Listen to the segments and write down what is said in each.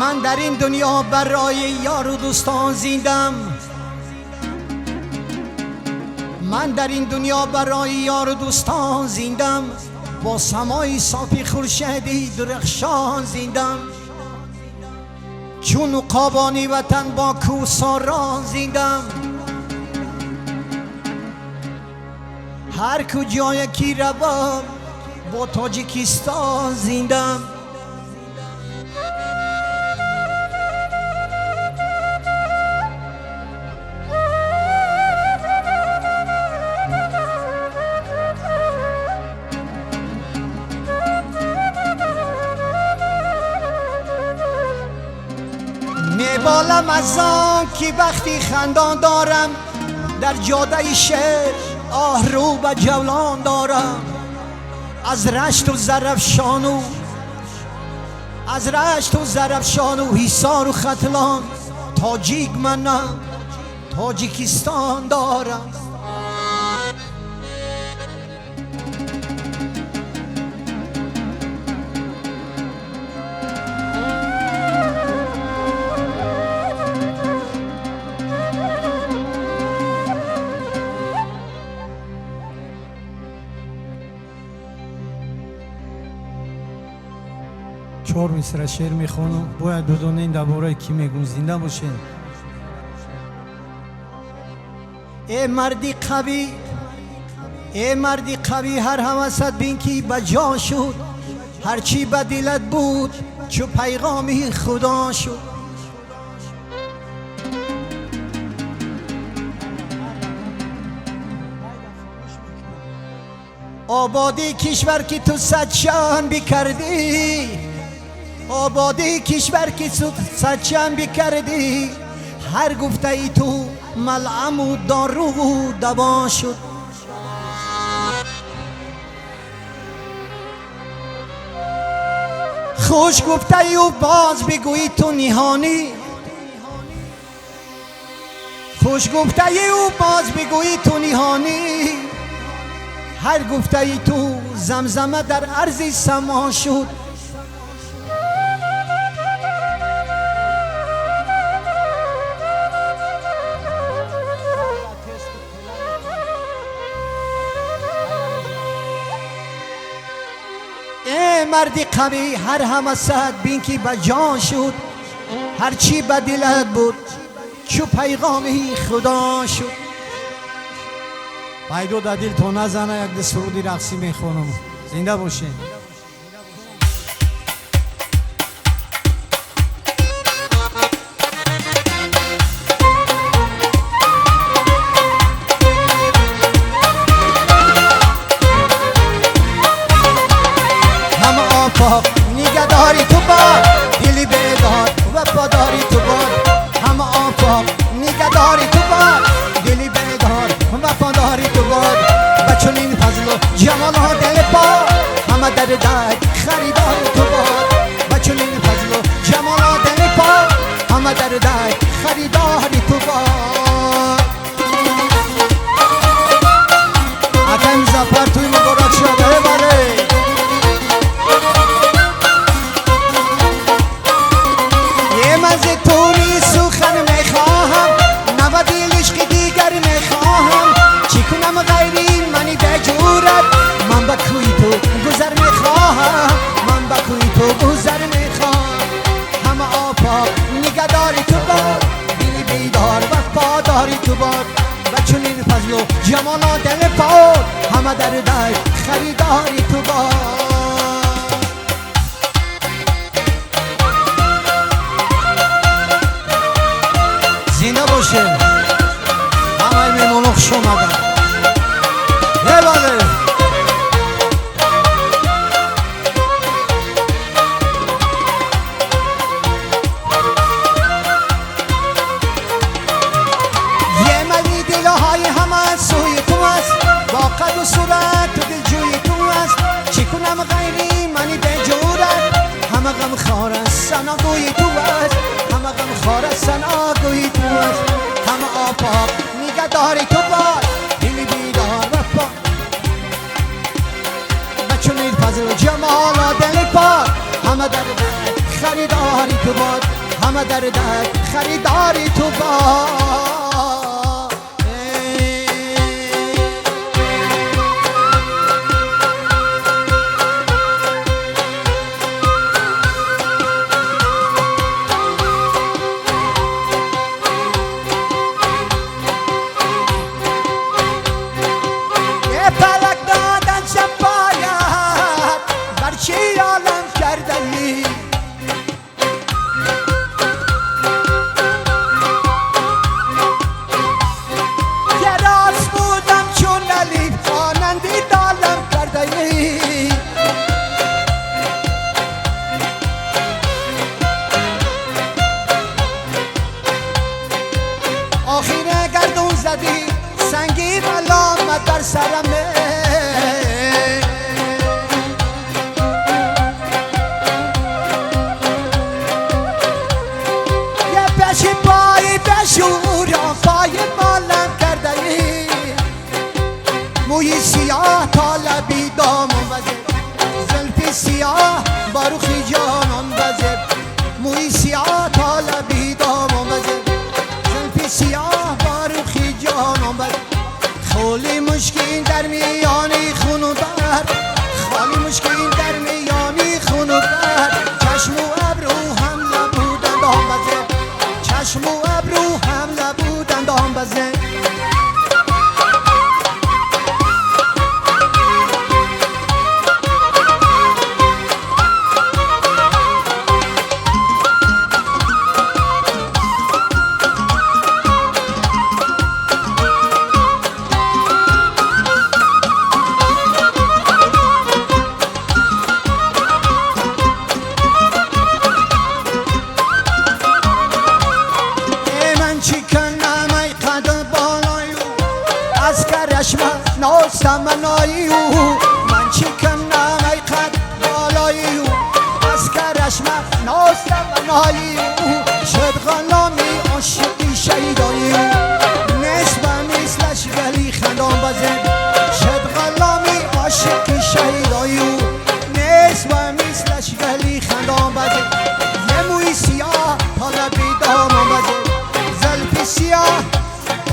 من در این دنیا برای یار و دوستان زیندم، من در این دنیا برای یار و دوستان زیندم، با سمای صافی خورشیدی درخشان زیندم، چون قابانی وطن با کوساران زیندم، هر کجای کی روم با تاجیکستان زیندم. میبالم از آن که وقتی خندان دارم، در جاده شهر آهرو و جولان دارم، از رشت و زرفشان و حصار و ختلان تاجیک منم، تاجیکستان دارم. چهار مصرع شعر میخونم، باید بدونین درباره کی میگم، زنده باشین. ای مردی قوی، ای مردی قوی، هر هوست بین کی بجا شد، هرچی به دلت بود چو پیغامی خدا شد. آبادی کشور که تو صدشان بکردی، آبادی کشور که تو صدشان بکردی، هر گفته ای تو ملعم و دارو و دوا شد. خوش گفته ای و باز بگویی تو نهانی، خوش گفته ای و باز بگویی تو نهانی، هر گفته ای تو زمزمه در عرض سما شد. ای مردی قوی، هر همست بین که بجا شد، هرچی به دلت بود چو پیغامی خدا شد. بایدو در دل تو نزنه، یک سرودی رقصی میخونم. زنده باشین. همه آفاق نگهداری تو باد، دلی بیدار و پاداری تو باد. همه آفاق نگهداری تو باد، دلی بیدار و پاداری تو باد. بچون این فضل و جمال ها دل پا، همه در دای خریدار تو باد. بچون این فضل و جمال ها دل پا، همه در دای خریدار تو باد. اتم زفر توی مبارک شده بله. یه مزه تونی سخن میخواهم، نودی عشق دیگر میخواهم، چی کنم غیری منی بجورد، من با کوی تو گذر میخواهم، من با کوی تو گذر میخواهم. همه آفاق نگهداری تو باد، دلی بیدار و پاداری تو باد. و چون این فضل و جمال دل پاد، همه در دای خریداری تو باد. زنده باشین. همه میمونو خوش اومدن. بله. یه ملی دلهای همه سوی تو است، با قد و صورت تو دلجوی تو است، چی کنم غیری منی بجورد، همه غم خار است سناگوی تو است، همه غم خار است سناگوی تو است. همه آفاق نگهداری تو باد، دلی بیدار و پا. بچون این فضل و جمال دل پاک، همه در خریداری تو باد. همه در دست خریداری تو با سنگی ملامت در سرمه یه پشی پایی بشورم پای مالم کرده ای موی سیاه طالبی دامون وزه زلفی سیاه باروخی جانان وزه موی سیاه طالبی دامون وزه زلفی سیاه باروخی جانان وزه خالی مشکین در میانی خونو بر خالی مشکین در میانی خونو بر چشم و ابرو هم نبودند آن بزه چشم و ابرو هم نبودند آن بزه ناستمنایی من چی کنم ای قد بالایی از کرش من ناستمنایی شد غلامی عاشقی شیدایی نسبه مثلش گلی خندان بزن شد غلامی عاشقی شیدایی نسبه مثلش گلی خندان بزن یه موی سیاه طالبی دامان بزن زلفی سیاه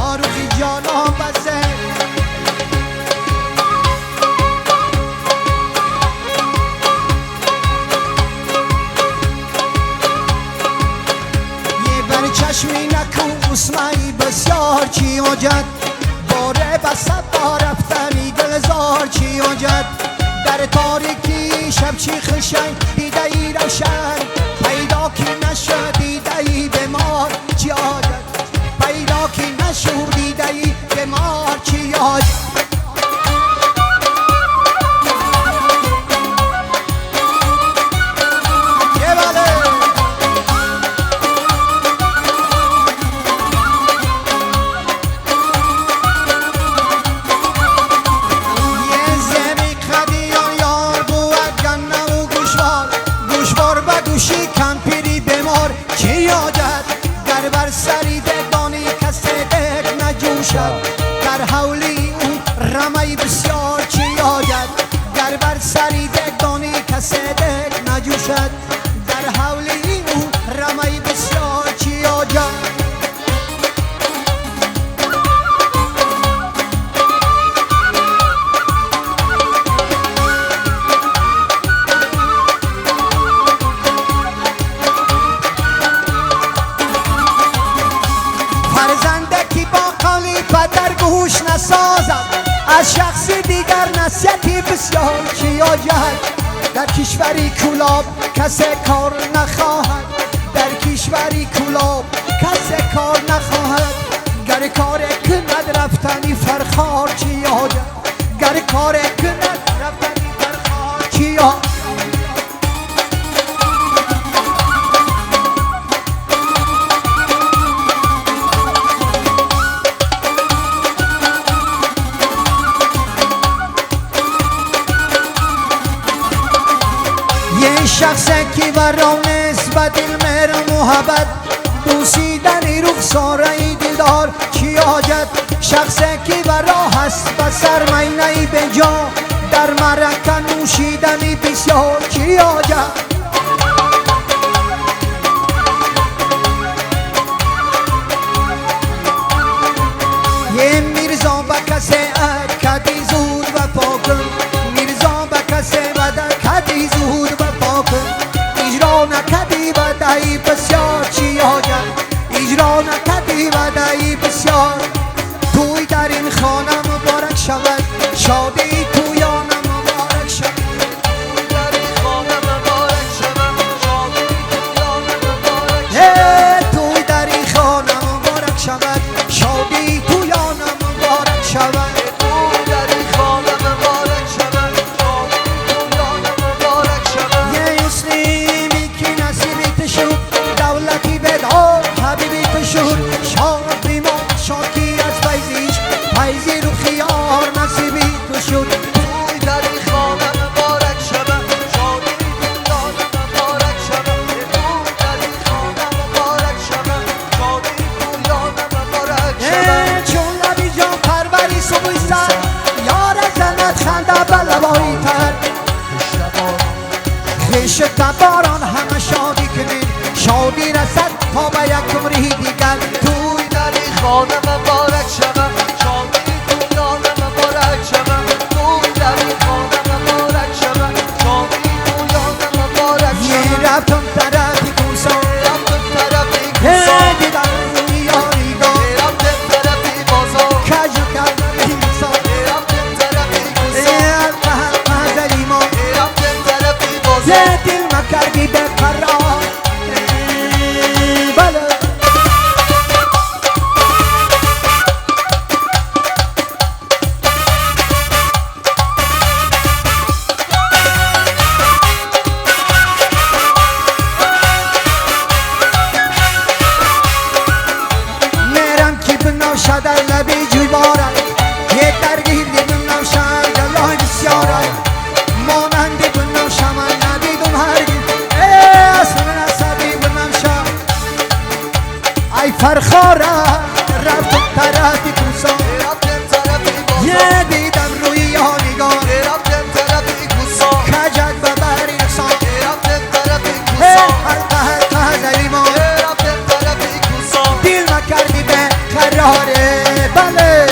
آروخی جانان بزن چشمی نکو اسمعی بسیار چی آجد باره بسد با رفتنی دلزار چی آجد در تاریکی شب چی خشن دیده ای روشن پیدا کی نشد دیده ای بمار چی آجد پیدا کی نشد دیده ای بمار چی آجد در حولی او رمی بسیار چی آید گر بر سری دگانی کسی دگ نجوشد در حولی او رمی بسیار چی آید گوش نسازم از شخص دیگر نصیحتی بسیار چی آجد در کشوری کلاب کسی کار نخواهد در کشوری کلاب کسی کار نخواهد گر کار کند رفتنی فرخار چی آجد گر کار کند رفتنی فرخار چی آجد شخصی که برا نسبت دل محبت بوسیدن رخساره دلدار چی آجد شخصی که برا هست بسر مینه بجا در مرکه نوشیدنی بسیار چی آجد یه میرزا با کسی کدی زود و پاکن میرزا با کسی ودر کدی زود و پاکن اجرا نکدی و دهی بسیار چی آجن اجرا نکدی و دهی بسیار توی در این خانه مبارک شود شادی تویان مبارک شود توی در این خانه مبارک شود شادی تویان مبارک شود توی در این خانه مبارک شود شادی تویان مبارک شود توی در این خانه مبارک شود شادی تویان مبارک شود یه مسلمی که نصیبی تشد دولتی بدها حبیبی تشد شاد بیما شادی از فیضیش فیضی رو خیار نصیبی تشد توی در این خانه مبارک شود شادی تویان مبارک شود توی در این خانه مبارک شود شادی تویان مبارک شود چون لبی جان پروری صبح سر یار زنت خنده بلوایی تر خشت باران همه شادی کنین شادی رسد تا به یک عمری دیگر توی در این خانه مبارک شود شادی تویان مبارک شود توی در این خانه مبارک شود شادی تویان مبارک شود رفتم طرفی کوسان رفتم طرفی کوسان دیدم روی یاریگان رفتم طرفی بازار کجا کردم اینسان رفتم طرفی کوسان قهر ایمان رفتم طرفی بازار دل مکردی به قرار بله میرم کی بنوشد لبی جوی بارد یه درگیری بنوشد دلای بسیارد مانندی بنوشم من ندیدم هرگز اصلا نصبی بنوشم ای فرخاره رفتم طرفی کوسان یه دیدم روی یانگان کجد و بری نقصان حلقه زلیمان دیل مکردی به قراره بله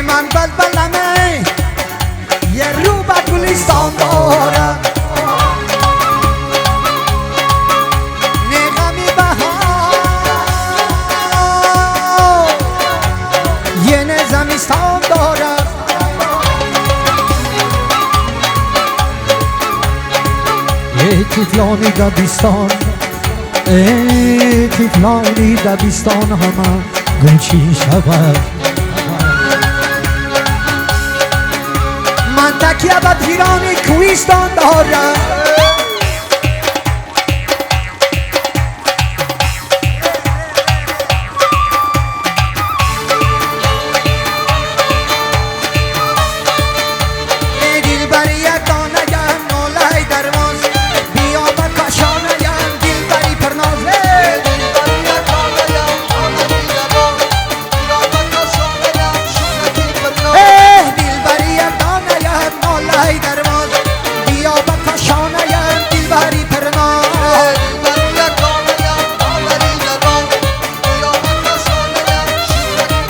من بلبلمه یه رو به گلستان دارم نغمی بهار یه نظمیستان دارم ای تفلانی دبیستان ای تفلانی دبیستان همه گلچی شود من تکیه به پیرانی کویستان دارم ای دلبری یک دانه یم ناله درماز بیا به کاشانه یم دلبری پرناز دلبری یک دانه یم ناله درماز بیا به کاشانه یم شونکی پرناز دلبری یک دانه یم ناله درماز بیا به کاشانه یم دلبری پرناز دلبری یک دانه یم ناله درماز بیا به کاشانه یم شونکی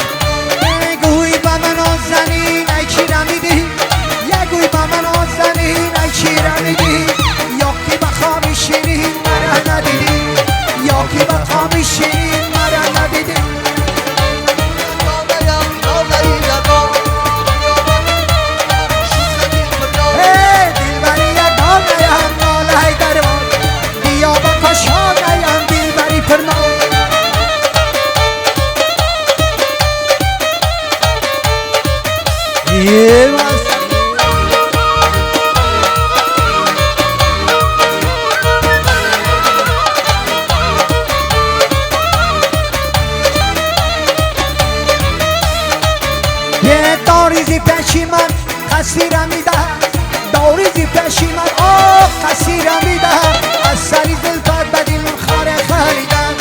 گوی به من آزنین ای چی رمیدی گوی با من آزنین ای چی رمیدی یا کی بخوامی شیرین مرا ندیدی یا کی بخوامی شیرین مرا ندیدی دلبری یگانه یم ناله درمان بیا با کاشانه یم دلبری پرناز یه داریزی پیشی من قصیرم میده داریزی پیشی من قصیرم میده از سری زلفت بدین خاره خلیدن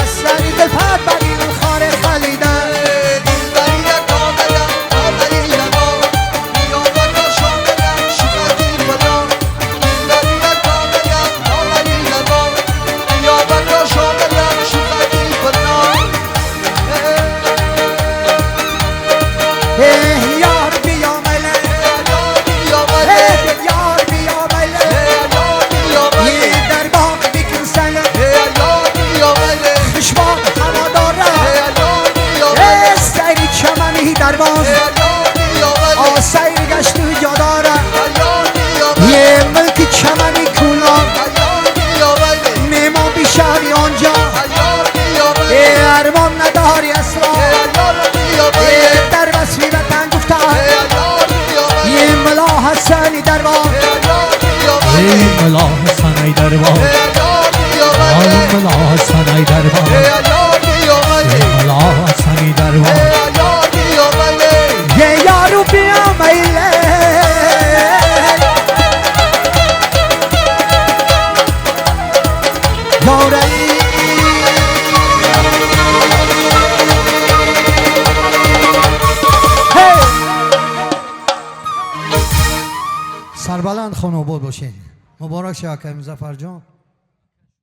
از سری زلفت بدین خاره خلیدن سیر گشت و جاداره یه ملک چمنی کولا میمان بیشاری آنجا ارمان نداری اصلا در وصفی وطن گفته یه ملا حسنی دربار ای ملا حسن ای دربار ای ملا حسن ای دربار ای ملا حسن ای دربار یه یارو بیا میله یاری سربلند خانوباد باشین مبارک شه حکیم مظفر جان